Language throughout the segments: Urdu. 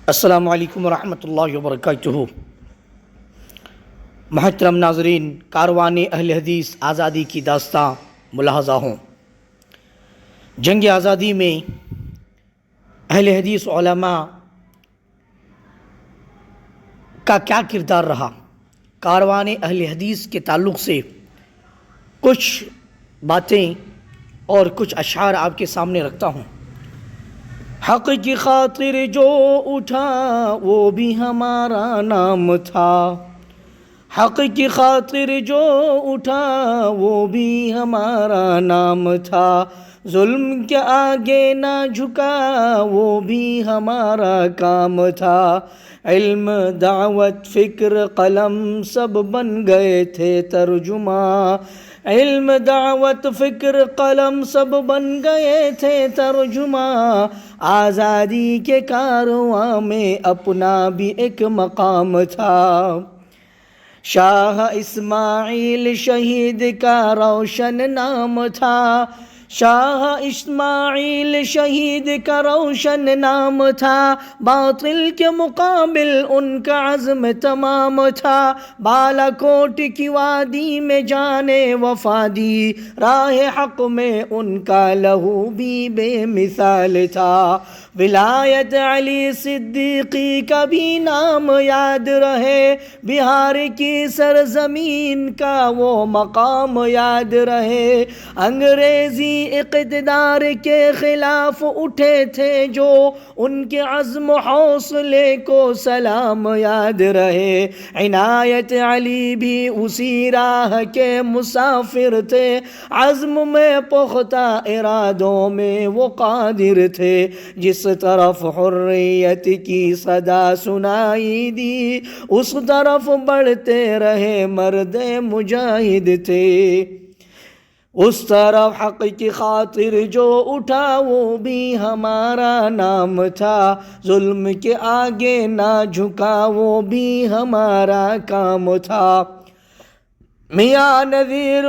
السلام علیکم ورحمۃ اللہ وبرکاتہ۔ محترم ناظرین، کاروان اہل حدیث آزادی کی داستاں ملاحظہ ہوں۔ جنگ آزادی میں اہل حدیث علماء کا کیا کردار رہا، کاروان اہل حدیث کے تعلق سے کچھ باتیں اور کچھ اشعار آپ کے سامنے رکھتا ہوں۔ حق کی خاطر جو اٹھا وہ بھی ہمارا نام تھا، حق کی خاطر جو اٹھا وہ بھی ہمارا نام تھا، ظلم کے آگے نہ جھکا وہ بھی ہمارا کام تھا، علم دعوت فکر قلم سب بن گئے تھے ترجمہ، علم دعوت فکر قلم سب بن گئے تھے ترجمہ، آزادی کے کارواں میں اپنا بھی ایک مقام تھا، شاہ اسماعیل شہید کا روشن نام تھا، شاہ اسماعیل شہید کا روشن نام تھا، باطل کے مقابل ان کا عزم تمام تھا، بالا کوٹ کی وادی میں جانے وفا دی، راہ حق میں ان کا لہو بھی بے مثال تھا، ولایت علی صدیقی کا بھی نام یاد رہے، بہار کی سرزمین کا وہ مقام یاد رہے، انگریزی اقتدار کے خلاف اٹھے تھے جو ان کے عزم و حوصلے کو سلام یاد رہے، عنایت علی بھی اسی راہ کے مسافر تھے، عزم میں پختہ ارادوں میں وہ قادر تھے، جس طرف حریت کی صدا سنائی دی اس طرف بڑھتے رہے مرد مجاہد تھے، اس طرف حق کی خاطر جو اٹھا وہ بھی ہمارا نام تھا، ظلم کے آگے نہ جھکا وہ بھی ہمارا کام تھا، میاں نذیر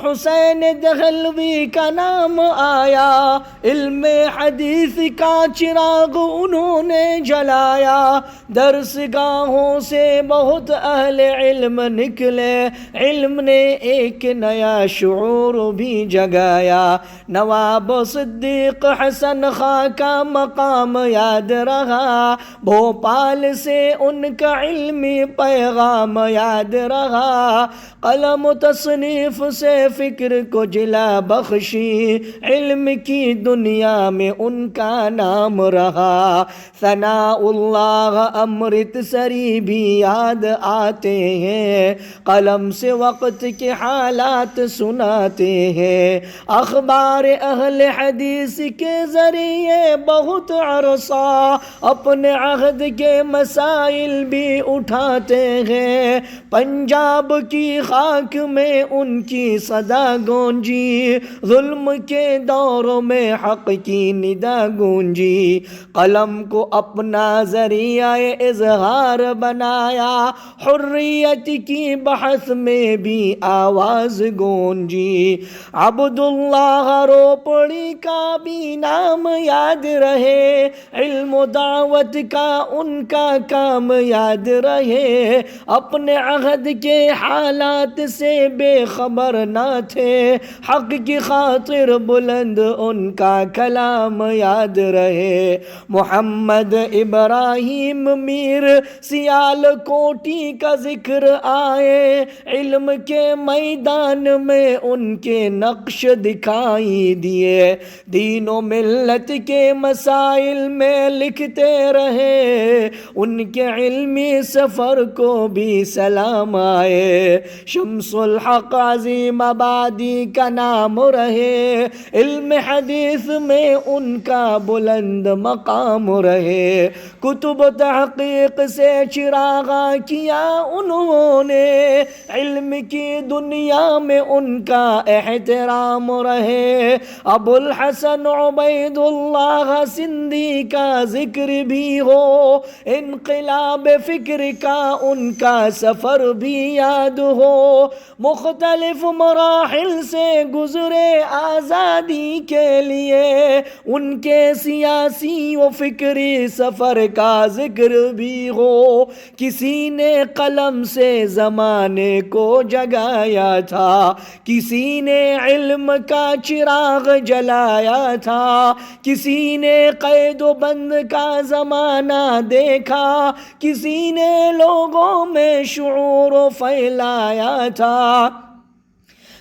حسین دہلوی کا نام آیا، علم حدیث کا چراغ انہوں نے جلایا، درس گاہوں سے بہت اہل علم نکلے، علم نے ایک نیا شعور بھی جگایا، نواب صدیق حسن خاں کا مقام یاد رہا، بھوپال سے ان کا علمی پیغام یاد رہا، قلم تصنیف سے فکر کو جلا بخشی، علم کی دنیا میں ان کا نام رہا، ثناء اللہ امرتسری بھی یاد آتے ہیں، قلم سے وقت کے حالات سناتے ہیں، اخبار اہل حدیث کے ذریعے بہت عرصہ اپنے عہد کے مسائل بھی اٹھاتے ہیں، پنجاب کی خاک میں ان کی صدا گونجی، ظلم کے دور میں حق کی ندا گونجی، قلم کو اپنا ذریعہ اظہار بنایا، حریت کی بحث میں بھی آواز گونجی، عبداللہ روپڑی کا بھی نام یاد رہے، علم و دعوت کا ان کا کام یاد رہے، اپنے عہد کے حالات سے بے خبر نہ تھے، حق کی خاطر بلند ان کا کلام یاد رہے، محمد ابراہیم میر سیال کوٹی کا ذکر آئے، علم کے میدان میں ان کے نقش دکھائی دیے، دین و ملت کے مسائل میں لکھتے رہے، ان کے علمی سفر کو بھی سلام آئے، شمس الحق عظیم آبادی کا نام رہے، علم حدیث میں ان کا بلند مقام رہے، کتب تحقیق سے چراغاں کیا انہوں نے، علم کی دنیا میں ان کا احترام رہے، ابو الحسن عبید اللہ سندھی کا ذکر بھی ہو، انقلاب فکر کا ان کا سفر بھی یاد ہو، مختلف مراحل سے گزرے آزادی کے لیے، ان کے سیاسی و فکری سفر کا ذکر بھی ہو۔ کسی نے قلم سے زمانے کو جگایا تھا، کسی نے علم کا چراغ جلایا تھا، کسی نے قید و بند کا زمانہ دیکھا، کسی نے لوگوں میں شعور پھیلایا تھا۔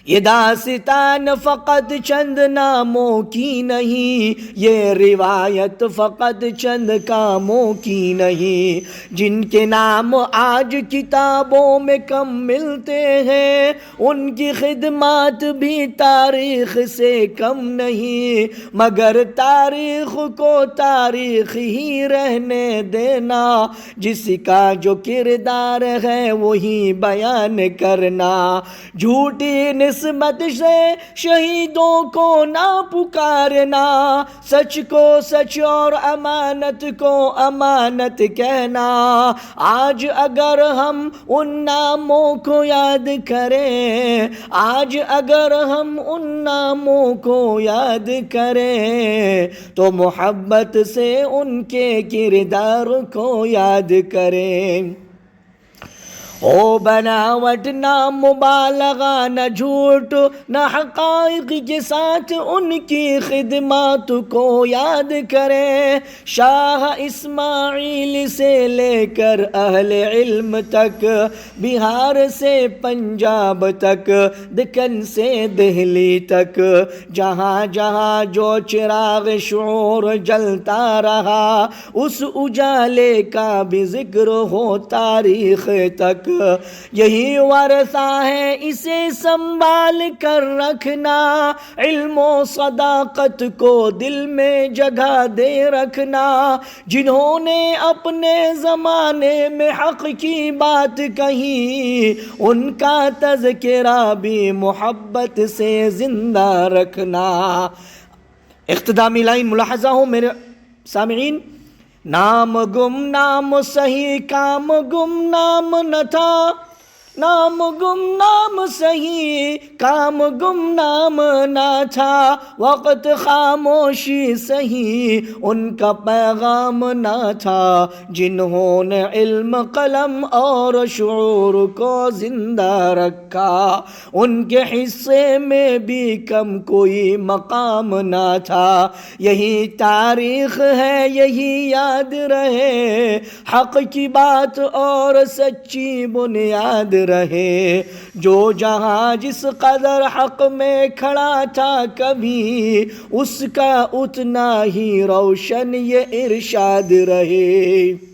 یہ داستان فقط چند ناموں کی نہیں، یہ روایت فقط چند کاموں کی نہیں، جن کے نام آج کتابوں میں کم ملتے ہیں، ان کی خدمات بھی تاریخ سے کم نہیں، مگر تاریخ کو تاریخ ہی رہنے دینا، جس کا جو کردار ہے وہی بیان کرنا، جھوٹی نسبت سے شہیدوں کو نہ پکارنا، سچ کو سچ اور امانت کو امانت کہنا۔ آج اگر ہم ان ناموں کو یاد کریں، آج اگر ہم ان ناموں کو یاد کریں، تو محبت سے ان کے کردار کو یاد کریں۔ او بناوٹ نہ مبالغہ نہ جھوٹ نہ حقائق کے ساتھ ان کی خدمات کو یاد کریں۔ شاہ اسماعیل سے لے کر اہل علم تک، بہار سے پنجاب تک، دکن سے دہلی تک، جہاں جہاں جو چراغ شعور جلتا رہا، اس اجالے کا بھی ذکر ہو تاریخ تک۔ یہی ورثہ ہے، اسے سنبھال کر رکھنا، علم و صداقت کو دل میں جگہ دے رکھنا۔ جنہوں نے اپنے زمانے میں حق کی بات کہی، ان کا تذکرہ بھی محبت سے زندہ رکھنا۔ اختتامی لائن ملاحظہ ہو میرے سامعین، نام گم نام صحیح، کام گم نام نہ تھا، نام گم نام صحیح، کام گم نام نہ تھا، وقت خاموشی صحیح، ان کا پیغام نہ تھا، جنہوں نے علم قلم اور شعور کو زندہ رکھا، ان کے حصے میں بھی کم کوئی مقام نہ تھا۔ یہی تاریخ ہے، یہی یاد رہے، حق کی بات اور سچی بنیاد رہے۔ جو جہاں جس قدر حق میں کھڑا تھا کبھی، اس کا اتنا ہی روشن یہ ارشاد رہے۔